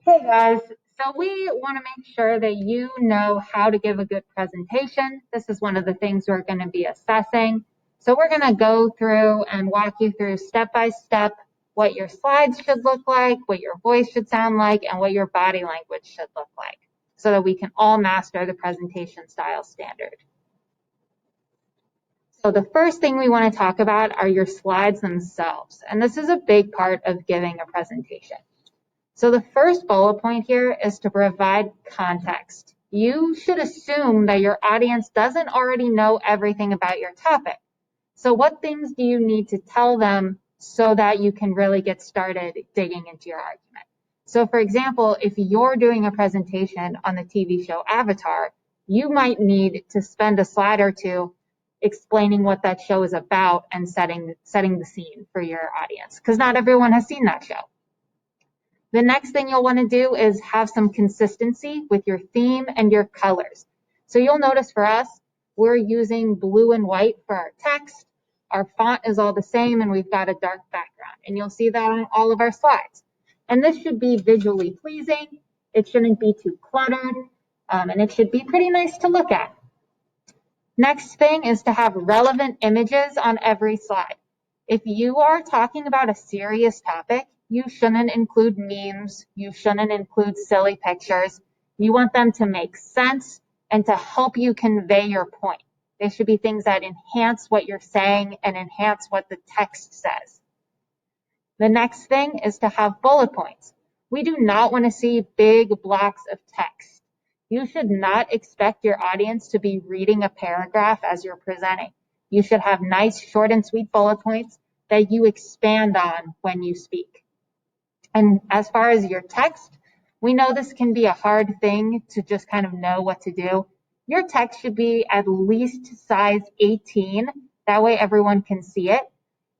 Hey guys, so we want to make sure that you know how to give a good presentation. This is one of the things we're going to be assessing. So we're going to go through and walk you through step by step what your slides should look like, what your voice should sound like, and what your body language should look like so that we can all master the presentation style standard. So the first thing we want to talk about are your slides themselves. And this is a big part of giving a presentation. So the first bullet point here is to provide context. You should assume that your audience doesn't already know everything about your topic. So what things do you need to tell them so that you can really get started digging into your argument? So for example, if you're doing a presentation on the TV show Avatar, you might need to spend a slide or two explaining what that show is about and setting the scene for your audience, because not everyone has seen that show. The next thing you'll want to do is have some consistency with your theme and your colors. So you'll notice for us, we're using blue and white for our text. Our font is all the same and we've got a dark background. And you'll see that on all of our slides. And this should be visually pleasing. It shouldn't be too cluttered. And it should be pretty nice to look at. Next thing is to have relevant images on every slide. If you are talking about a serious topic, you shouldn't include memes. You shouldn't include silly pictures. You want them to make sense and to help you convey your point. They should be things that enhance what you're saying and enhance what the text says. The next thing is to have bullet points. We do not want to see big blocks of text. You should not expect your audience to be reading a paragraph as you're presenting. You should have nice, short and sweet bullet points that you expand on when you speak. And as far as your text, we know this can be a hard thing to just kind of know what to do. Your text should be at least size 18. That way everyone can see it.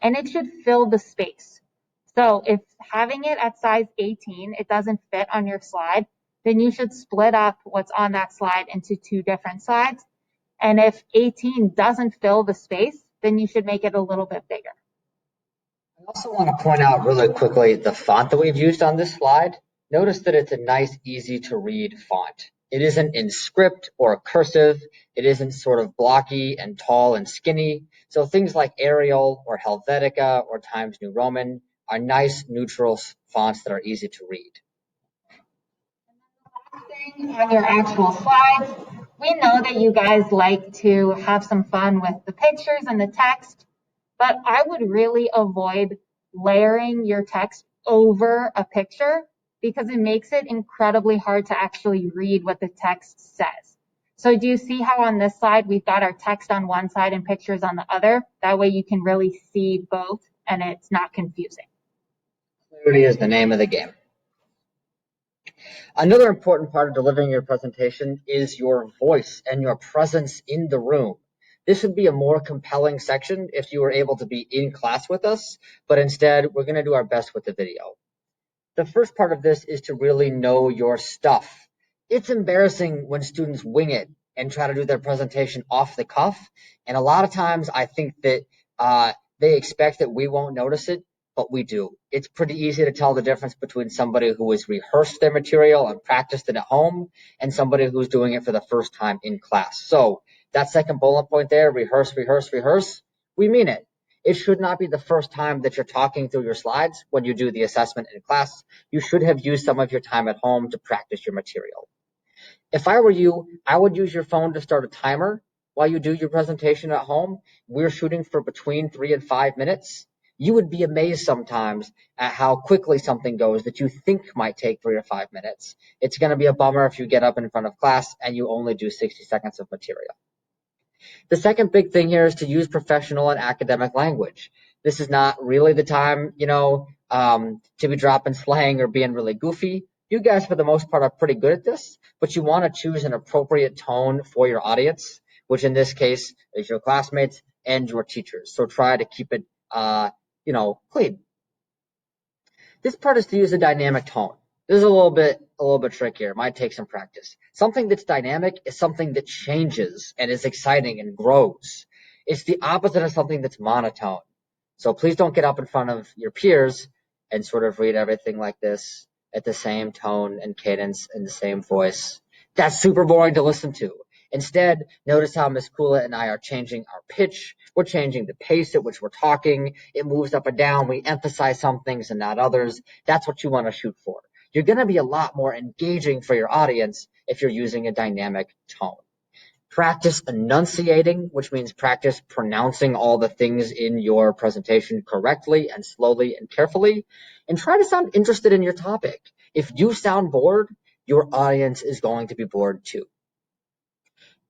And it should fill the space. So if having it at size 18, it doesn't fit on your slide, then you should split up what's on that slide into two different slides. And if 18 doesn't fill the space, then you should make it a little bit bigger. I also want to point out really quickly the font that we've used on this slide. Notice that it's a nice, easy to read font. It isn't in script or cursive. It isn't sort of blocky and tall and skinny. So things like Arial or Helvetica or Times New Roman are nice, neutral fonts that are easy to read. Thing on your actual slides, we know that you guys like to have some fun with the pictures and the text, but I would really avoid layering your text over a picture because it makes it incredibly hard to actually read what the text says. So do you see how on this slide we've got our text on one side and pictures on the other? That way you can really see both and it's not confusing. Clarity is the name of the game. Another important part of delivering your presentation is your voice and your presence in the room. This would be a more compelling section if you were able to be in class with us, but instead we're going to do our best with the video. The first part of this is to really know your stuff. It's embarrassing when students wing it and try to do their presentation off the cuff, and a lot of times I think that they expect that we won't notice it, but we do. It's pretty easy to tell the difference between somebody who has rehearsed their material and practiced it at home and somebody who's doing it for the first time in class. So that second bullet point there, rehearse, rehearse, rehearse, we mean it. It should not be the first time that you're talking through your slides when you do the assessment in class. You should have used some of your time at home to practice your material. If I were you, I would use your phone to start a timer while you do your presentation at home. We're shooting for between 3 and 5 minutes. You would be amazed sometimes at how quickly something goes that you think might take 3 or 5 minutes. It's going to be a bummer if you get up in front of class and you only do 60 seconds of material. The second big thing here is to use professional and academic language. This is not really the time, to be dropping slang or being really goofy. You guys, for the most part, are pretty good at this, but you want to choose an appropriate tone for your audience, which in this case is your classmates and your teachers. So try to keep it, clean. This part is to use a dynamic tone. This is a little bit trickier. It might take some practice. Something that's dynamic is something that changes and is exciting and grows. It's the opposite of something that's monotone. So please don't get up in front of your peers and sort of read everything like this. at the same tone and cadence and the same voice. That's super boring to listen to. Instead, notice how Ms. Kula and I are changing our pitch. We're changing the pace at which we're talking. It moves up and down. We emphasize some things and not others. That's what you want to shoot for. You're going to be a lot more engaging for your audience if you're using a dynamic tone. Practice enunciating, which means practice pronouncing all the things in your presentation correctly and slowly and carefully, and try to sound interested in your topic. If you sound bored, your audience is going to be bored too.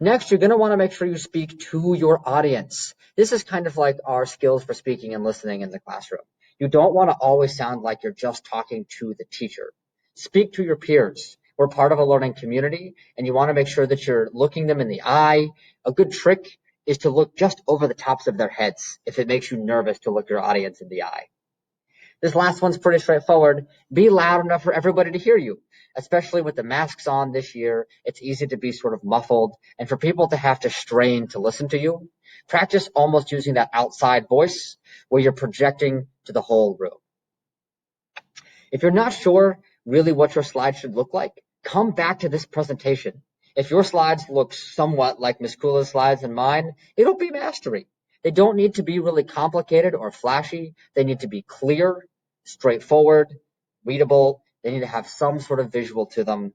Next, you're going to want to make sure you speak to your audience. This is kind of like our skills for speaking and listening in the classroom. You don't want to always sound like you're just talking to the teacher. Speak to your peers. We're part of a learning community, and you want to make sure that you're looking them in the eye. A good trick is to look just over the tops of their heads if it makes you nervous to look your audience in the eye. This last one's pretty straightforward. Be loud enough for everybody to hear you. Especially with the masks on this year, it's easy to be sort of muffled and for people to have to strain to listen to you. Practice almost using that outside voice where you're projecting to the whole room. If you're not sure really what your slides should look like, come back to this presentation. If your slides look somewhat like Ms. Kula's slides and mine, it'll be mastery. They don't need to be really complicated or flashy. They need to be clear, straightforward, readable. They need to have some sort of visual to them.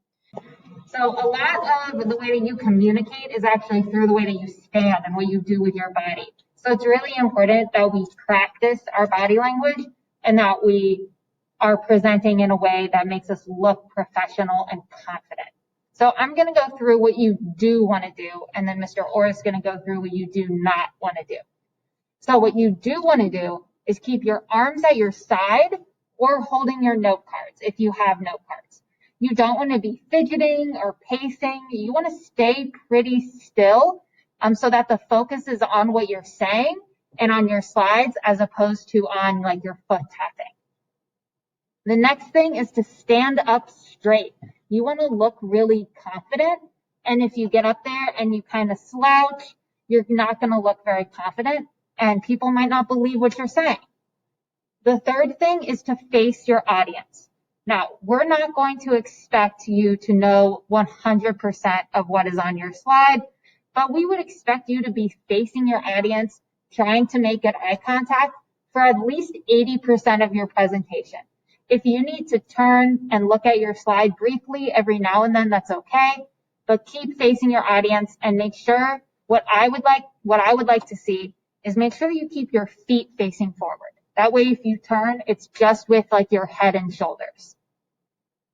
So a lot of the way that you communicate is actually through the way that you stand and what you do with your body. So it's really important that we practice our body language and that we are presenting in a way that makes us look professional and confident. So I'm going to go through what you do want to do, and then Mr. Orr is going to go through what you do not want to do. So what you do want to do is keep your arms at your side or holding your note cards if you have note cards. You don't want to be fidgeting or pacing. You want to stay pretty still so that the focus is on what you're saying and on your slides as opposed to on like your foot tapping. The next thing is to stand up straight. You want to look really confident. And if you get up there and you kind of slouch, you're not going to look very confident and people might not believe what you're saying. The third thing is to face your audience. Now, we're not going to expect you to know 100% of what is on your slide, but we would expect you to be facing your audience, trying to make good eye contact for at least 80% of your presentation. If you need to turn and look at your slide briefly every now and then, that's okay, but keep facing your audience and make sure what I would like to see is make sure that you keep your feet facing forward. That way, if you turn, it's just with like your head and shoulders.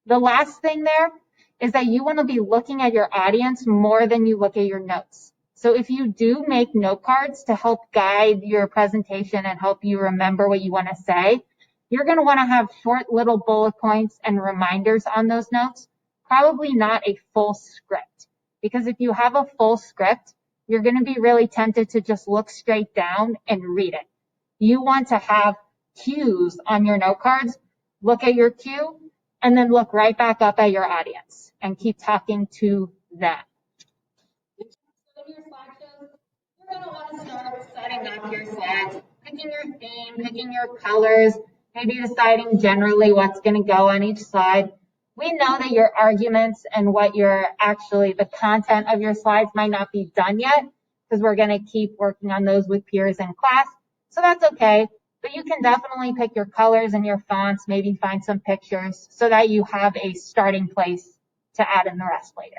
The last thing there is that you want to be looking at your audience more than you look at your notes. So if you do make note cards to help guide your presentation and help you remember what you want to say, you're going to want to have short little bullet points and reminders on those notes, probably not a full script. Because if you have a full script, you're going to be really tempted to just look straight down and read it. You want to have cues on your note cards, look at your cue, and then look right back up at your audience and keep talking to them. In your slideshows, you're going to want to start setting up your slides, picking your theme, picking your colors, maybe deciding generally what's going to go on each slide. We know that your arguments and what you're actually, the content of your slides might not be done yet because we're going to keep working on those with peers in class. So that's okay, but you can definitely pick your colors and your fonts, maybe find some pictures so that you have a starting place to add in the rest later.